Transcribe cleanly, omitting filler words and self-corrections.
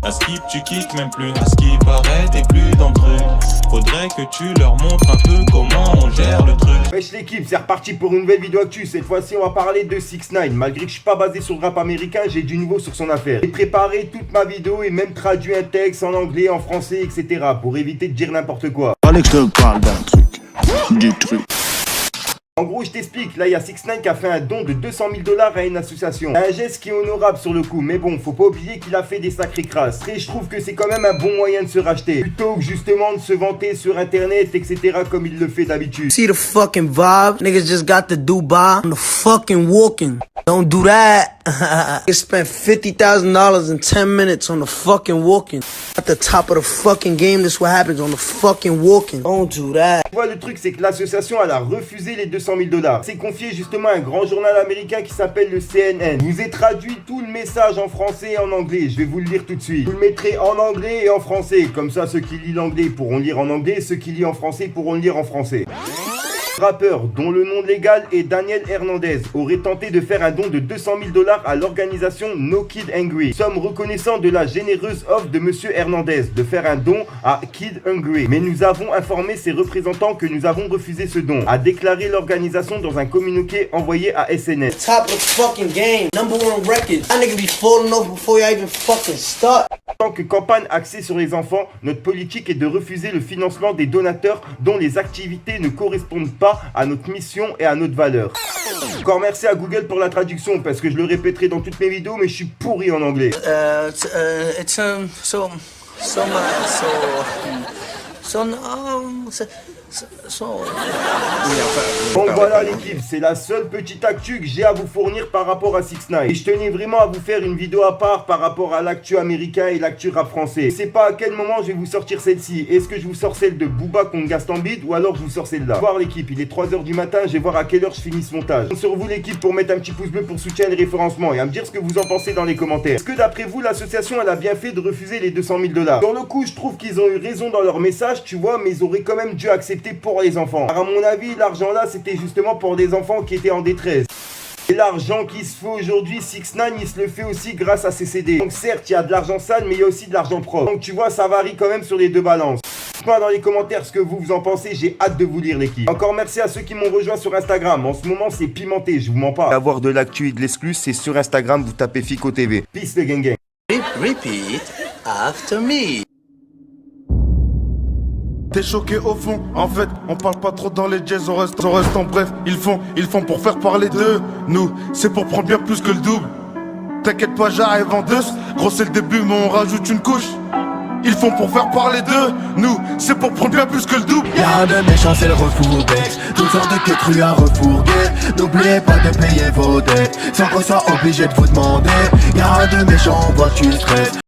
À skip tu kicks même plus, à ce qui paraît t'es plus dans le truc. Faudrait que tu leur montres un peu comment on gère le truc. Wesh l'équipe, c'est reparti pour une nouvelle vidéo actu. Cette fois-ci on va parler de 6ix9ine. Malgré que je suis pas basé sur le rap américain, j'ai du nouveau sur son affaire. J'ai préparé toute ma vidéo et même traduit un texte en anglais, en français, etc. pour éviter de dire n'importe quoi. Fallait que je te parle d'un truc, du truc. En gros, je t'explique, là il y a 6ix9ine qui a fait un don de 200 000 $ à une association. Un geste qui est honorable sur le coup, mais bon, faut pas oublier qu'il a fait des sacrées crasses. Et je trouve que c'est quand même un bon moyen de se racheter, plutôt que justement de se vanter sur internet, etc. comme il le fait d'habitude. See the fucking vibe? Niggas just got the Dubai on the fucking walking. Don't do that. You spent $50,000 in 10 minutes on the fucking walking. At the top of the fucking game, this is what happens on the fucking walking. Don't do that. Tu vois, le truc, c'est que l'association, elle a refusé les 200 000 $. C'est confié justement à un grand journal américain qui s'appelle le CNN. Je vous ai traduit tout le message en français et en anglais. Je vais vous le lire tout de suite. Vous le mettrez en anglais et en français. Comme ça, ceux qui lisent l'anglais pourront lire en anglais. Ceux qui lisent en français pourront le lire en français. Rappeur dont le nom légal est Daniel Hernandez aurait tenté de faire un don de 200 000 $ à l'organisation No Kid Hungry. Nous sommes reconnaissants de la généreuse offre de monsieur Hernandez de faire un don à Kid Hungry. Mais nous avons informé ses représentants que nous avons refusé ce don, a déclaré l'organisation dans un communiqué envoyé à SNS. Top of the fucking game. Number one record. That nigga be falling over before you even fucking start. En tant que campagne axée sur les enfants, notre politique est de refuser le financement des donateurs dont les activités ne correspondent pas à notre mission et à notre valeur. Encore merci à Google pour la traduction parce que je le répéterai dans toutes mes vidéos mais je suis pourri en anglais. Donc voilà l'équipe, c'est la seule petite actu que j'ai à vous fournir par rapport à 6ix9ine. Et je tenais vraiment à vous faire une vidéo à part par rapport à l'actu américain et l'actu rap français. Je sais pas à quel moment je vais vous sortir celle-ci. Est-ce que je vous sors celle de Booba contre Gaston Bide ou alors je vous sors celle-là. Voir l'équipe, il est 3h du matin, je vais voir à quelle heure je finis ce montage. Donc sur vous l'équipe pour mettre un petit pouce bleu pour soutien et le référencement et à me dire ce que vous en pensez dans les commentaires. Est-ce que d'après vous l'association elle a bien fait de refuser les 200 000 $? Sur le coup je trouve qu'ils ont eu raison dans leur message, tu vois, mais ils auraient quand même dû accepter pour les enfants. Alors, à mon avis, l'argent là, c'était justement pour des enfants qui étaient en détresse. Et l'argent qui se fait aujourd'hui, 6ix9ine, il se le fait aussi grâce à ses CD. Donc certes, il y a de l'argent sale, mais il y a aussi de l'argent propre. Donc tu vois, ça varie quand même sur les deux balances. Dites-moi dans les commentaires ce que vous en pensez, j'ai hâte de vous lire l'équipe. Encore merci à ceux qui m'ont rejoint sur Instagram. En ce moment, c'est pimenté, je vous mens pas. Avoir de l'actu et de l'exclus, c'est sur Instagram, vous tapez Fico TV. Peace le gang gang. Repeat after me. T'es choqué au fond, en fait, on parle pas trop dans les jazz, on reste en bref, ils font pour faire parler d'eux. Nous, c'est pour prendre bien plus que le double. T'inquiète pas, j'arrive en deux, gros c'est le début mais on rajoute une couche. Ils font pour faire parler d'eux, nous, c'est pour prendre bien plus que le double. Y'a de méchants, c'est le refourbé. Toutes sortes de queues crues à refourguer. N'oubliez pas de payer vos dettes, sans qu'on soit obligé de vous demander. Y'a de méchants, on voit que tu stresses.